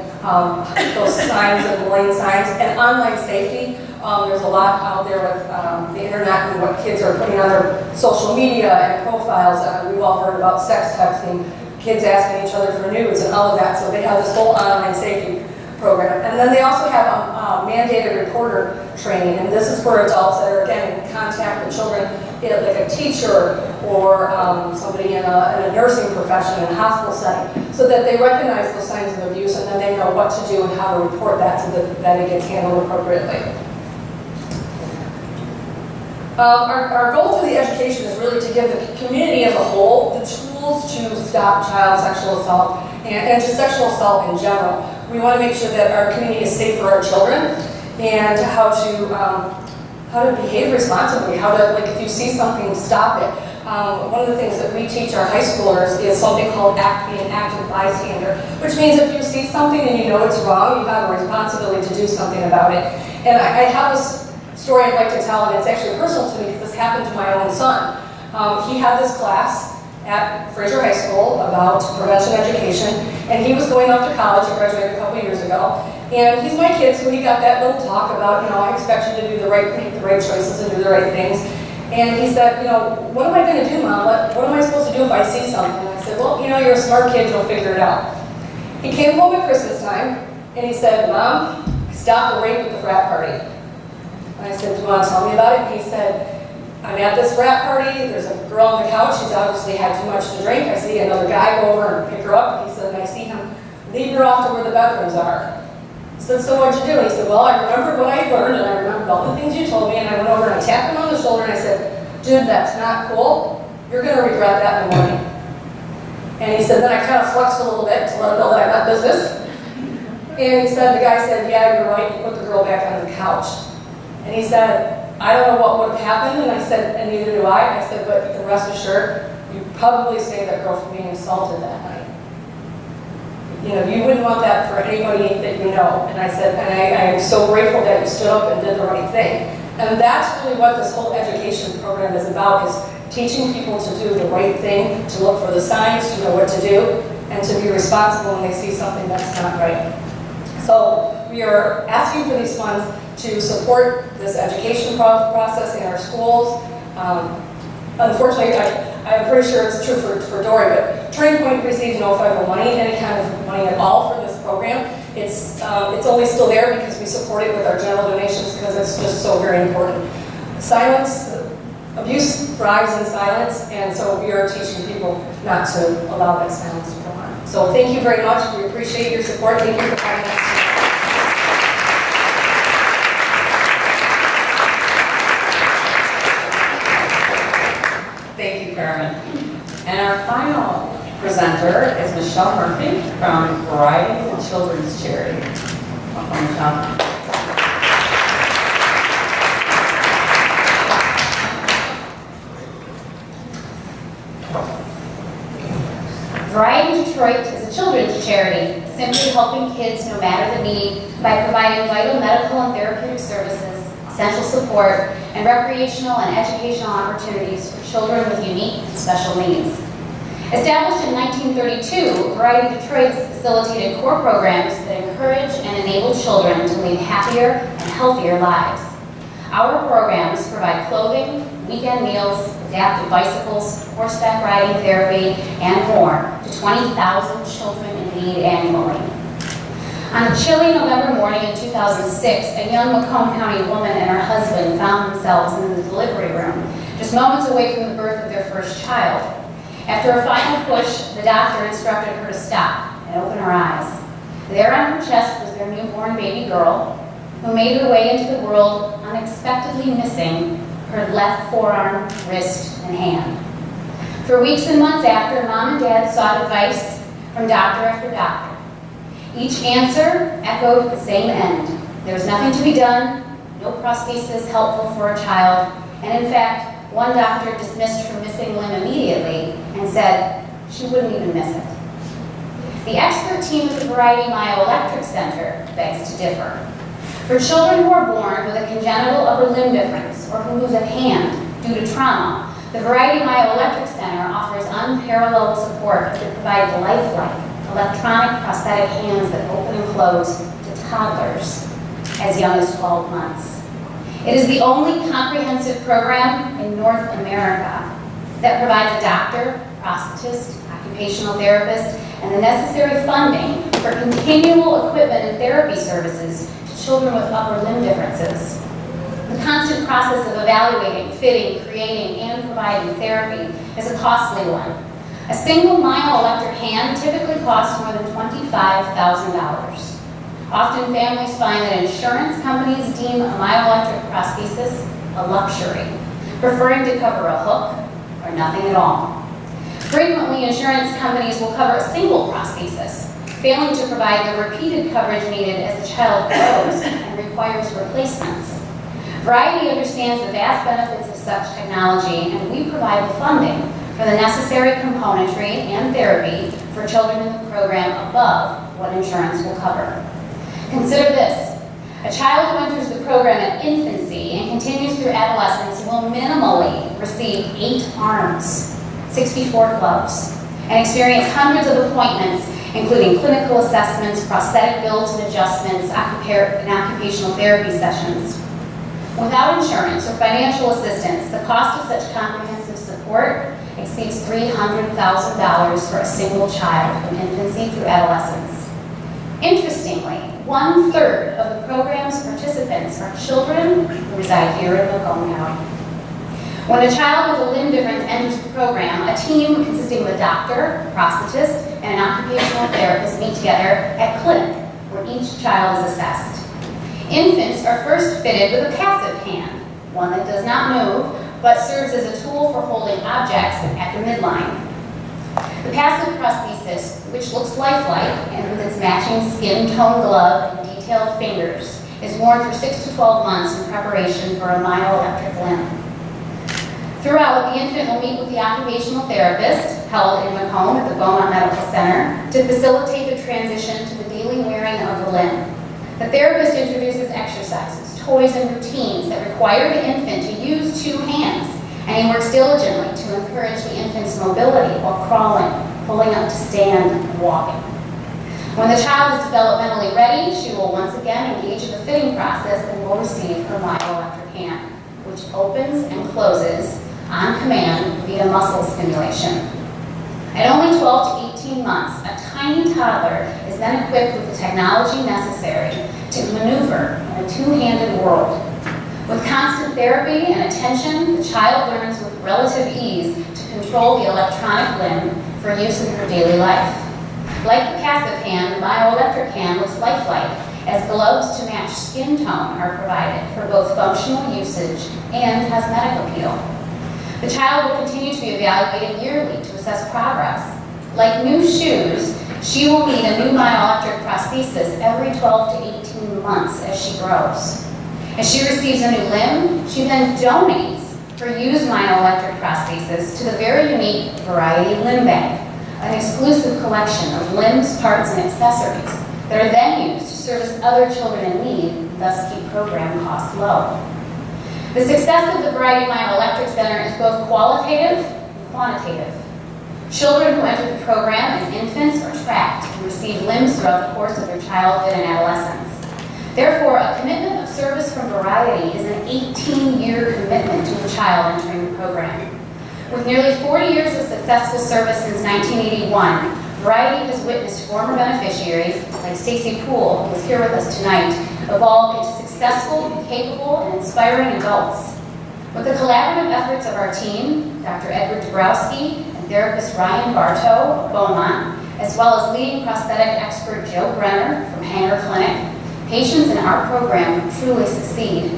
Speaker 10: those signs and warning signs. And online safety, there's a lot out there with the internet and what kids are putting on their social media and profiles. We've all heard about sex texting, kids asking each other for nudes and all of that, so they have this whole online safety program. And then they also have a mandated reporter training, and this is for adults that are, again, in contact with children, like a teacher or somebody in a nursing profession, in a hospital setting, so that they recognize those signs of abuse and then they know what to do and how to report that so that it gets handled appropriately. Our goal through the education is really to give the community as a whole the tools to stop child sexual assault and just sexual assault in general. We want to make sure that our community is safe for our children and how to behave responsibly, how to, like, if you see something, stop it. One of the things that we teach our high schoolers is something called be an active bystander, which means if you see something and you know it's wrong, you have a responsibility to do something about it. And I have this story I'd like to tell, and it's actually personal to me because this happened to my own son. He had this class at Fraser High School about prevention education, and he was going off to college. He graduated a couple years ago, and he's my kid, so he got that little talk about, I expect you to do make the right choices and do the right things. And he said, what am I going to do, Mom? What am I supposed to do if I see something? And I said, well, you're a smart kid, you'll figure it out. He came home at Christmas time, and he said, Mom, I stopped the rape at the frat party. And I said, do you want to tell me about it? And he said, I'm at this frat party, there's a girl on the couch, she's obviously had too much to drink. I see another guy go over and pick her up. He said, and I see him lead her off to where the bedrooms are. I said, so what'd you do? And he said, well, I remembered what I learned, and I remembered all the things you told me, and I went over and I tapped him on the shoulder, and I said, dude, that's not cool. You're going to regret that in the morning. And he said, then I kind of flexed a little bit to let him know that I'm not business. And he said, the guy said, yeah, you're right, you put the girl back on the couch. And he said, I don't know what would have happened, and I said, and neither do I. I said, but you can rest assured, you probably saved that girl from being assaulted that night. You wouldn't want that for anybody that you know. And I said, and I am so grateful that you stood up and did the right thing. And that's really what this whole education program is about, is teaching people to do the right thing, to look for the signs, to know what to do, and to be responsible when they see something that's not right. So we are asking for these funds to support this education process in our schools. Unfortunately, I'm pretty sure it's true for Dory, but Turning Point receives no federal money, any kind of money at all for this program. It's only still there because we support it with our general donations because it's just so very important. Abuse thrives in silence, and so we are teaching people not to allow that silence to go on. So thank you very much. We appreciate your support. Thank you for having us tonight.
Speaker 4: Thank you, Carmen. And our final presenter is Michelle Murphy from Variety and Children's Charity. Welcome, Michelle.
Speaker 11: Variety Detroit is a children's charity, simply helping kids no matter the need by providing vital medical and therapeutic services, essential support, and recreational and educational opportunities for children with unique and special needs. Established in 1932, Variety Detroit has facilitated core programs that encourage and enable children to lead happier and healthier lives. Our programs provide clothing, weekend meals, adapted bicycles, horseback riding therapy, and more to 20,000 children in need annually. On a chilly November morning in 2006, a young Macomb County woman and her husband found themselves in the delivery room, just moments away from the birth of their first child. After a final push, the doctor instructed her to stop and open her eyes. There on her chest was their newborn baby girl, who made her way into the world unexpectedly missing her left forearm, wrist, and hand. For weeks and months after, Mom and Dad sought advice from doctor after doctor. Each answer echoed the same end. There was nothing to be done, no prosthesis helpful for a child, and in fact, one doctor dismissed her missing limb immediately and said she wouldn't even miss it. The expert team at the Variety Myoelectric Center begs to differ. For children who are born with a congenital upper limb difference or who lose a hand due to trauma, The Variety Myoelectric Center offers unparalleled support as it provides lifelike, electronic prosthetic hands that open and close to toddlers as young as 12 months. It is the only comprehensive program in North America that provides a doctor, prosthetist, occupational therapist, and the necessary funding for continual equipment and therapy services to children with upper limb differences. The constant process of evaluating, fitting, creating, and providing therapy is a costly one. A single myoelectric hand typically costs more than $25,000. Often families find that insurance companies deem a myoelectric prosthesis a luxury, preferring to cover a hook or nothing at all. Frequently, insurance companies will cover a single prosthesis, failing to provide the repeated coverage needed as the child grows and requires replacements. Variety understands the vast benefits of such technology, and we provide the funding for the necessary componentry and therapy for children in the program above what insurance will cover. Consider this. A child who enters the program at infancy and continues through adolescence will minimally receive 8 arms, 64 gloves, and experience hundreds of appointments, including clinical assessments, prosthetic builds and adjustments, and occupational therapy sessions. Without insurance or financial assistance, the cost of such comprehensive support exceeds $300,000 for a single child from infancy through adolescence. Interestingly, 1/3 of the program's participants are children who reside here in Macomb County. When a child with a limb difference enters the program, a team consisting of a doctor, prosthetist, and an occupational therapist meet together at clinic, where each child is assessed. Infants are first fitted with a passive hand, one that does not move, but serves as a tool for holding objects at the midline. The passive prosthesis, which looks lifelike and with its matching skin tone glove and detailed fingers, is worn for 6 to 12 months in preparation for a myoelectric limb. Throughout, the infant will meet with the occupational therapist, held in Macomb at the Beaumont Medical Center, to facilitate the transition to the daily wearing of the limb. The therapist introduces exercises, toys, and routines that require the infant to use 2 hands, and he works diligently to encourage the infant's mobility while crawling, pulling up to stand, and walking. When the child is developmentally ready, she will once again engage in the fitting process and will receive her myoelectric hand, which opens and closes on command via muscle stimulation. At only 12 to 18 months, a tiny toddler is then equipped with the technology necessary to maneuver in a 2-handed world. With constant therapy and attention, the child learns with relative ease to control the electronic limb for use in her daily life. Like the passive hand, the myoelectric hand looks lifelike, as gloves to match skin tone are provided for both functional usage and cosmetic appeal. The child will continue to be evaluated yearly to assess progress. Like new shoes, she will need a new myoelectric prosthesis every 12 to 18 months as she grows. As she receives a new limb, she then donates her used myoelectric prosthesis to the very unique Variety Limb Bank, an exclusive collection of limbs, parts, and accessories that are then used to service other children in need, thus keep program costs low. The success of the Variety Myoelectric Center is both qualitative and quantitative. Children who enter the program as infants are tracked and receive limbs throughout the course of their childhood and adolescence. Therefore, a commitment of service from Variety is an 18-year commitment to a child entering the program. With nearly 40 years of successful service since 1981, Variety has witnessed former beneficiaries, like Stacy Poole, who is here with us tonight, evolve into successful, capable, and inspiring adults. With the collaborative efforts of our team, Dr. Edward Dabrowski and therapist Ryan Bartow of Beaumont, as well as leading prosthetic expert Joe Brenner from Hanger Clinic, patients in our program truly succeed.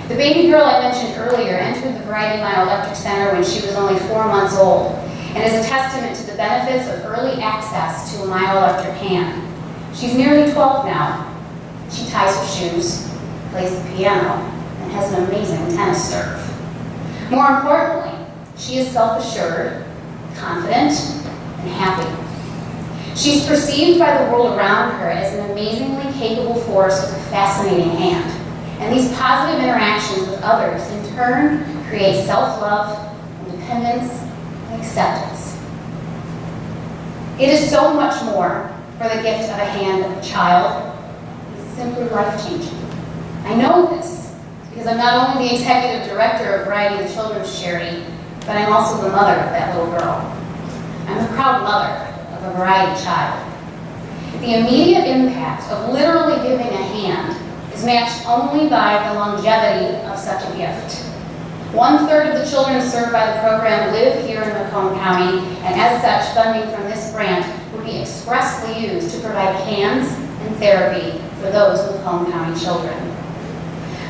Speaker 11: The baby girl I mentioned earlier entered the Variety Myoelectric Center when she was only 4 months old, and is a testament to the benefits of early access to a myoelectric hand. She's nearly 12 now. She ties her shoes, plays the piano, and has an amazing tennis serve. More importantly, she is self-assured, confident, and happy. She's perceived by the world around her as an amazingly capable force with a fascinating hand. And these positive interactions with others, in turn, create self-love and independence, and acceptance. It is so much more for the gift of a hand of a child. It's simply life-changing. I know this because I'm not only the executive director of Variety of the Children's Charity, but I'm also the mother of that little girl. I'm the proud mother of a Variety child. The immediate impact of literally giving a hand is matched only by the longevity of such a gift. 1/3 of the children served by the program live here in Macomb County, and as such, funding from this grant would be expressly used to provide hands and therapy for those Macomb County children.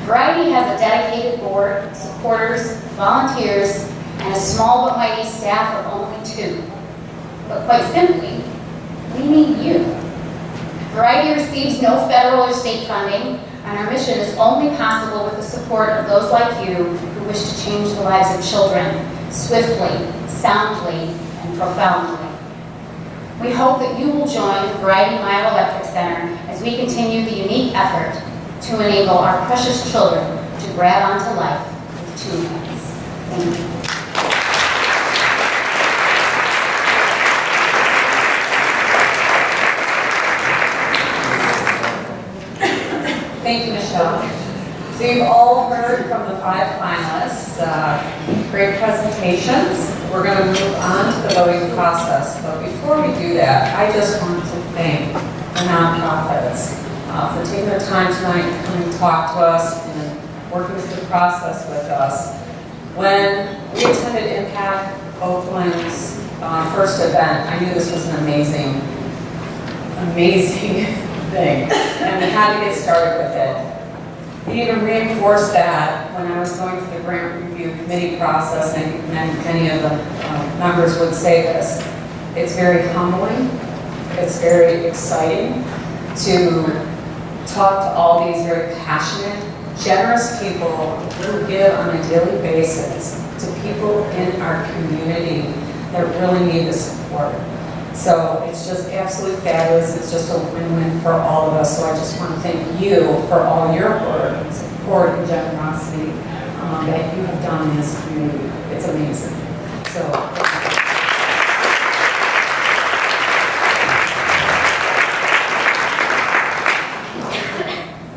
Speaker 11: Variety has a dedicated board, supporters, volunteers, and a small but mighty staff of only 2. But quite simply, we need you. Variety receives no federal or state funding, and our mission is only possible with the support of those like you who wish to change the lives of children swiftly, soundly, and profoundly. We hope that you will join the Variety Mile Electric Center as we continue the unique effort to enable our precious children to grab onto life with 2 hands. Thank you.
Speaker 4: Thank you, Michelle. So you've all heard from the 5 finalists, great presentations. We're going to move on to the voting process, but before we do that, I just want to thank the nonprofits for taking their time tonight to come and talk to us and working through the process with us. When we attended Impact Oakland's first event, I knew this was an amazing thing, and we had to get started with it. We even reinforced that when I was going through the grant review committee process, and many of the members would say this. It's very humbling, it's very exciting to talk to all these very passionate, generous people who give on a daily basis to people in our community that really need the support. So it's just absolutely fabulous. It's just a win-win for all of us. So I just want to thank you for all your work and support and generosity that you have done in this community. It's amazing.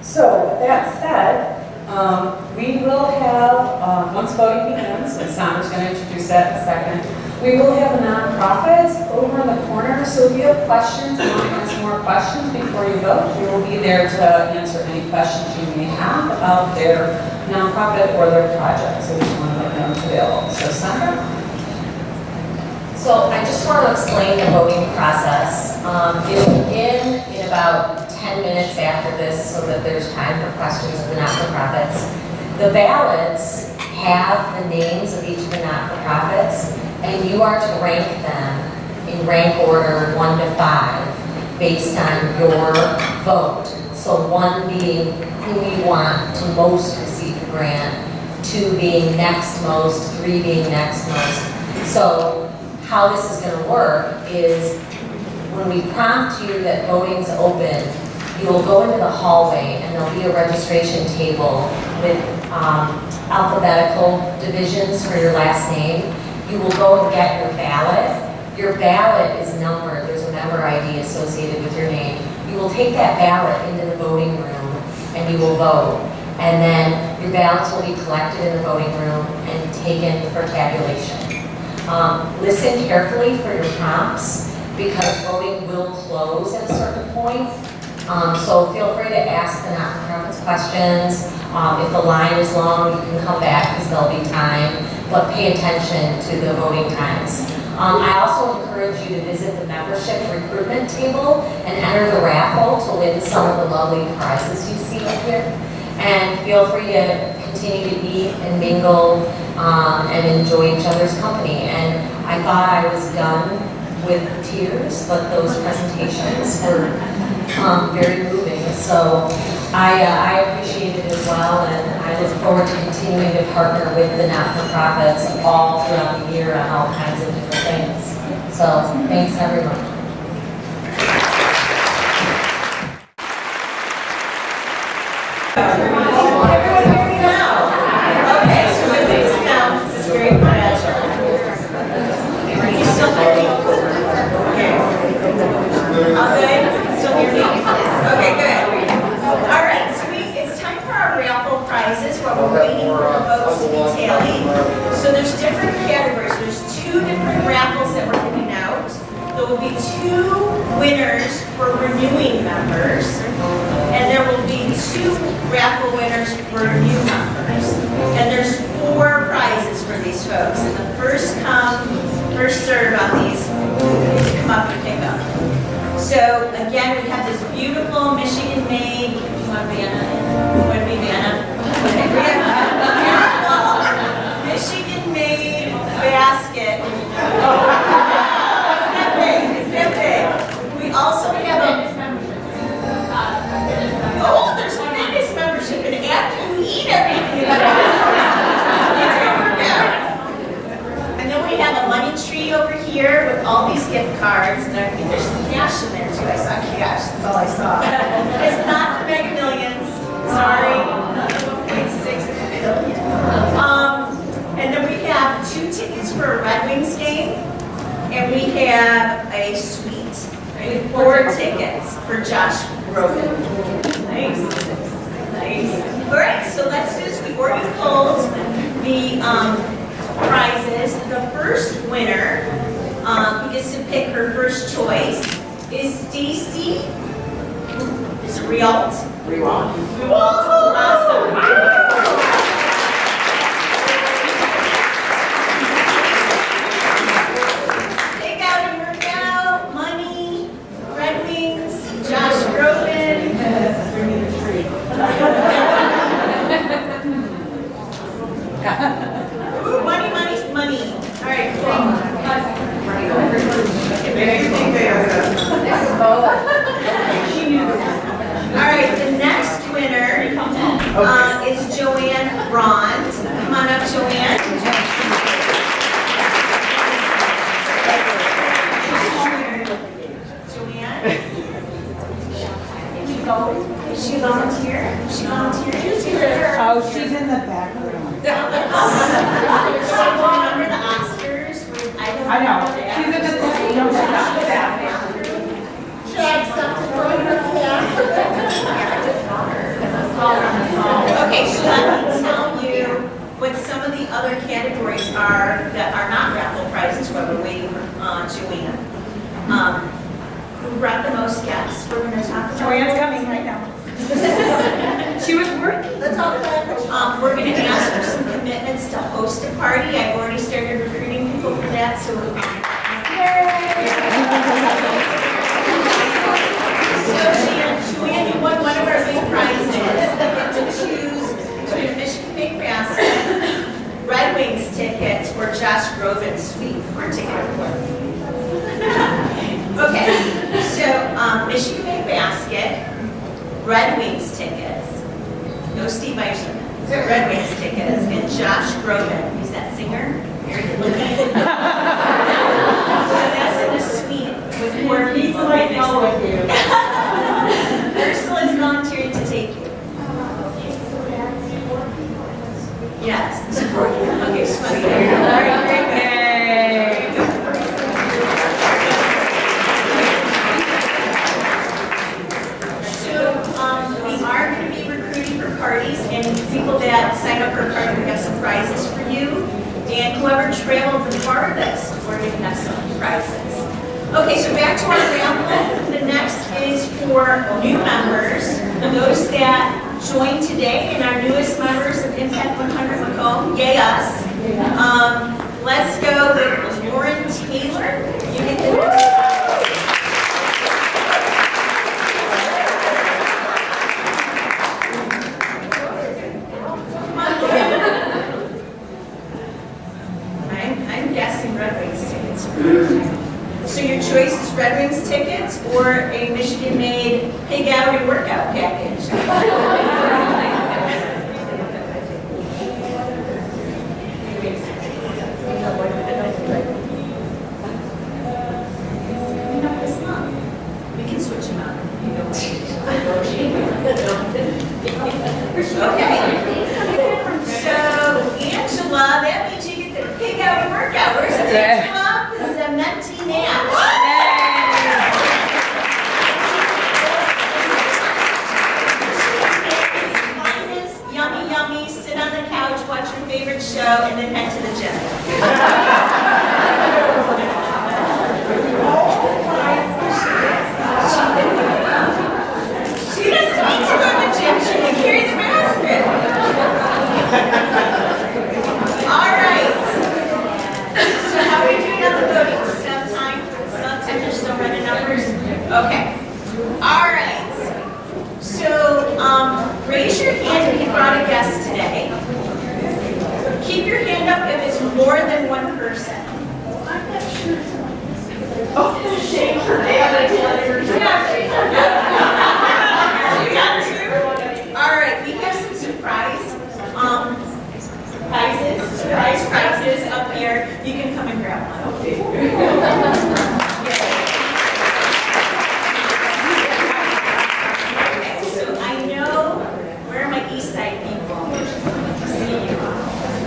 Speaker 4: So with that said, we will have, once voting begins, and Sandra's going to introduce that in a second, we will have the nonprofits over in the corner, so if you have questions, and want to ask more questions before you vote, we will be there to answer any questions you may have about their nonprofit or their project. So we just want to let them available. So Sandra?
Speaker 2: So I just want to explain the voting process. It will begin in about 10 minutes after this so that there's time for questions of the not-for-profits. The ballots have the names of each of the not-for-profits, and you are to rank them in rank order 1 to 5 based on your vote. So 1 being who you want to most receive the grant, 2 being next most, 3 being next most. So how this is going to work is when we prompt you that voting's open, you'll go into the hallway and there'll be a registration table with alphabetical divisions for your last name. You will go and get your ballot. Your ballot is numbered. There's a member ID associated with your name. You will take that ballot into the voting room and you will vote. And then your ballots will be collected in the voting room and taken for tabulation. Listen carefully for your prompts because voting will close at a certain point. So feel free to ask the not-for-profits questions. If the line is long, you can come back because there'll be time, but pay attention to the voting times. I also encourage you to visit the membership recruitment table and enter the raffle to win some of the lovely prizes you see up here. And feel free to continue to eat and mingle and enjoy each other's company. And I thought I was done with tears, but those presentations were very moving. So I appreciate it as well, and I look forward to continuing to partner with the not-for-profits all throughout the year on all kinds of different things. So thanks everyone. Everyone hear me now? Okay, so my face down, this is very fragile.
Speaker 12: detailing. So there's different categories. There's 2 different raffles that we're giving out. There will be 2 winners for renewing members, and there will be 2 raffle winners for new members. And there's 4 prizes for these folks. And the first come, first serve on these, come up and pick up. So again, we have this beautiful Michigan-made, you want to be Anna? You want to be Anna? Okay, we have a Michigan-made basket. It's that big, it's that big. We also have oh, there's a fitness membership, and after you eat everything, and then we have a money tree over here with all these gift cards, and I think there's some cash in there too. I saw cash, that's all I saw. It's not the Mega Millions, sorry. 1.6 billion. And then we have 2 tickets for a Red Wings game, and we have a suite with 4 tickets for Josh Grogan. Nice, nice. All right, so let's do this. We already pulled the prizes. The first winner, who gets to pick her first choice, is Stacy. Is it Rialt? Rialt. Awesome. Take out and work out, money, Red Wings, Josh Groban. Ooh, money, money, money. All right, cool. All right, the next winner is Joanne Ron. Come on up, Joanne. Joanne? Is she volunteer? She volunteered?
Speaker 13: Oh, she's in the back room.
Speaker 12: So remember the Oscars?
Speaker 13: I know. She's in the back room.
Speaker 12: Should I accept the Okay, so let me tell you what some of the other categories are that are not raffle prizes while we're waiting for Joanne. Who brought the most guests? We're going to talk about.
Speaker 3: Joanne's coming right now.
Speaker 12: She was working. Let's talk about it. We're going to ask for some commitments to host a party. I've already started recruiting people for that, so Joanne, you won one of our big prizes. You get to choose between a Michigan Big Basket, Red Wings tickets, or Josh Groban suite for a ticket of one. Okay, so Michigan Big Basket, Red Wings tickets, no Steve Eisman, Red Wings tickets, and Josh Groban, he's that singer, very good looking. So that's in a suite with 4 people.
Speaker 13: Like go with you.
Speaker 12: Ursula's volunteering to take you. Yes, support you. Okay, she must be. All right, great. We are going to be recruiting for parties, and people that sign up for a party, we have some prizes for you. And whoever traveled the farthest, we're going to have some prizes. Okay, so back to our raffle. The next is for new members, those that joined today, and our newest members of Impact 100 Macomb. Yay us! Let's go with Lauren Taylor. You get the next. I'm guessing Red Wings tickets. So your choice is Red Wings tickets or a Michigan-made pig out and workout package. We can switch them out. Okay. So Angela, that means you get the pig out and workout. Where's Angela? This is a mentee Nash. Yummy, yummy, sit on the couch, watch your favorite show. So, and then head to the gym. She doesn't need to go to the gym, she can carry the basket. All right. So how are we doing on the voting? Still have time? Still have time, they're still running numbers? Okay. All right. So, raise your hand if you brought a guest today. Keep your hand up if it's more than one person. I'm not sure. Oh, shake her hand. You got two? All right, we have some surprise prizes up here. You can come and grab one. Okay, so I know, where are my East Side people? See you.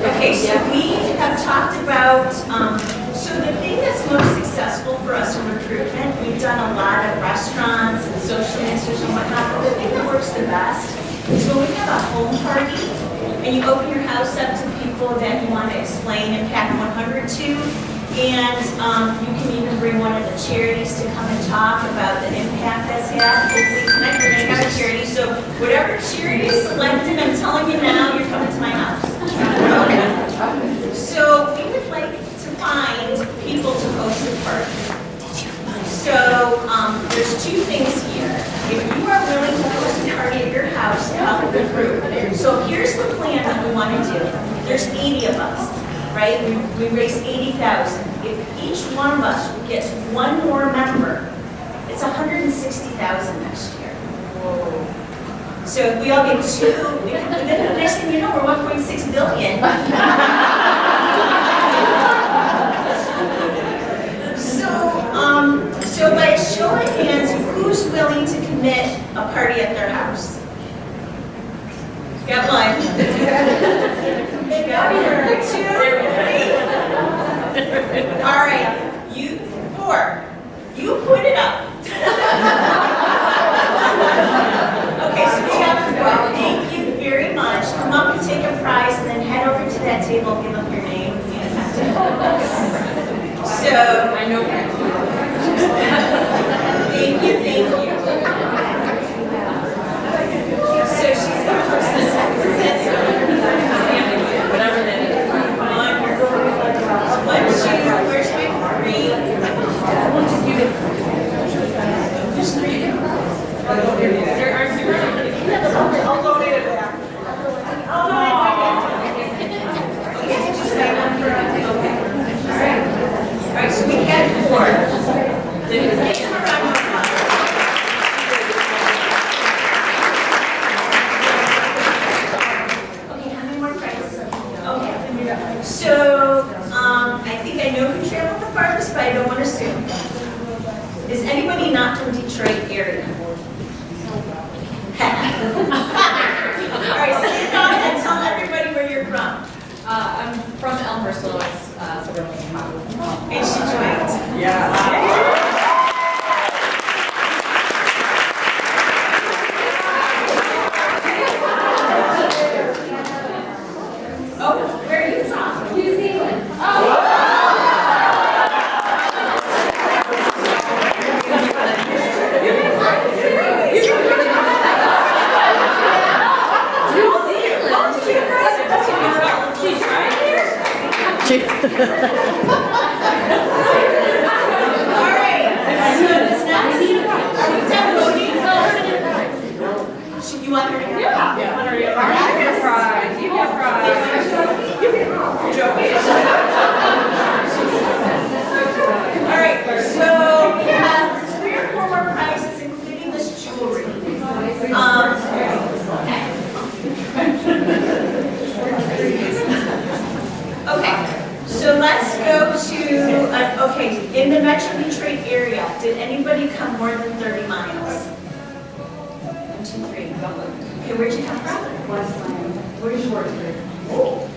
Speaker 12: Okay, so we have talked about, so the thing that's most successful for us in recruitment, we've done a lot of restaurants and social answers and whatnot, but the thing that works the best is when we have a home party and you open your house up to people that you want to explain Impact 100 to, and you can even bring one of the charities to come and talk about the impact that's had. Hopefully tonight we're going to have a charity, so whatever charity is selected, I'm telling you now, you're coming to my house. So we would like to find people to host a party. So there's two things here. If you are willing to host a party at your house to help the group, so here's the plan that we want to do. There's 80 of us, right? We raised 80,000. If each one of us gets one more member, it's 160,000 next year. So if we all get two, then the next thing you know, we're 1.6 billion. So by a show of hands, who's willing to commit a party at their house? Got one. Got two, three. All right, you four. You put it up. Okay, so we have four. Thank you very much. Come up and take a prize, and then head over to that table, give up your name. So I know. Thank you, thank you. So she's the person whatever that is. Where's my three? There's three. There are zero. I'll donate it back. Oh, all right, so we had four. Okay, how many more prizes? Okay. So, I think I know who traveled the farthest, but I don't want to assume. Is anybody not from Detroit area? All right, stand up and tell everybody where you're from.
Speaker 14: I'm from Elmhurst, so it's suburban Chicago.
Speaker 12: And she joined.
Speaker 14: Yeah.
Speaker 12: Oh, where are you from?
Speaker 14: New Zealand.
Speaker 12: You want her to go?
Speaker 14: Yeah. You get a prize. You get a prize.
Speaker 12: All right, so we have 3 or 4 more prizes, including this jewelry. Okay, so let's go to, okay, in the Metro Detroit area, did anybody come more than 30 miles? 1, 2, 3. Okay, where'd you come from?
Speaker 14: Westland. Where's Schwartzburg?
Speaker 12: Oh.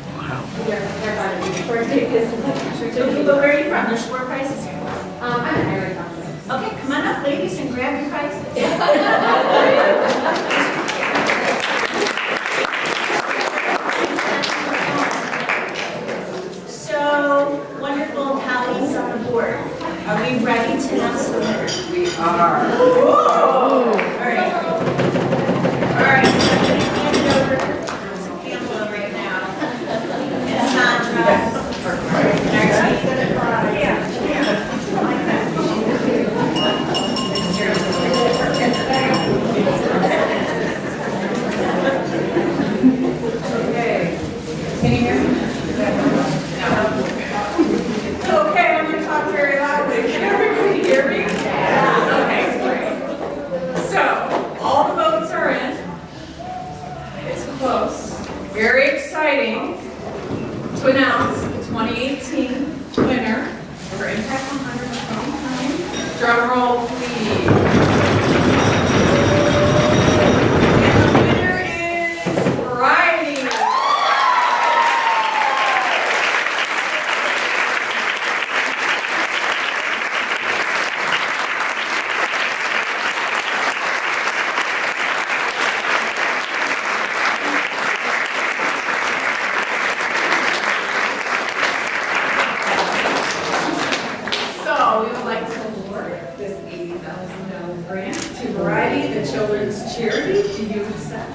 Speaker 14: They're by the Detroit because
Speaker 12: Okay, but where are you from? There's 4 prizes here.
Speaker 14: I'm an Irish country.
Speaker 12: Okay, come on up, ladies, and grab your prizes.
Speaker 6: car. Whoa! All right. All right, so I'm going to hand it over to Pamela right now. And Sandra.
Speaker 3: Okay. Can you hear me? Okay, I'm going to talk very loudly. Can everybody hear me? Okay, great. So, all the votes are in. It's close. Very exciting to announce the 2018 winner for Impact 100 Macomb County. Drum roll, please. And the winner is Variety. So we would like to award this $80,000 grant to Variety, the children's charity. Do you accept?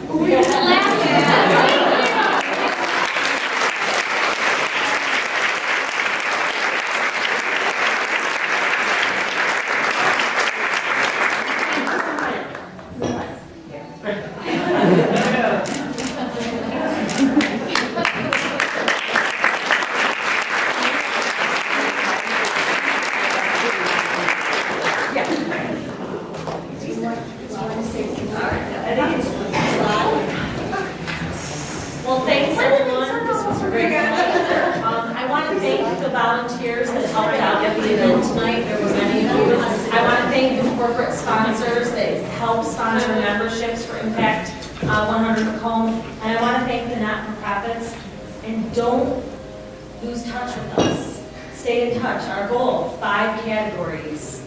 Speaker 12: Well, thanks everyone, this was great. I want to thank the volunteers that helped out at the event tonight, there were many of you. I want to thank the corporate sponsors that help sponsor memberships for Impact 100 Macomb. And I want to thank the not-for-profits, and don't lose touch with us. Stay in touch, our goal, 5 categories,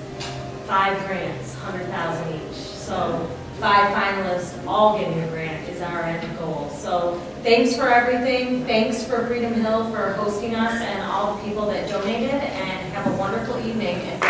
Speaker 12: 5 grants, 100,000 each. So 5 finalists all getting a grant is our end goal. So thanks for everything. Thanks for Freedom Hill for hosting us and all the people that donated, and have a wonderful evening.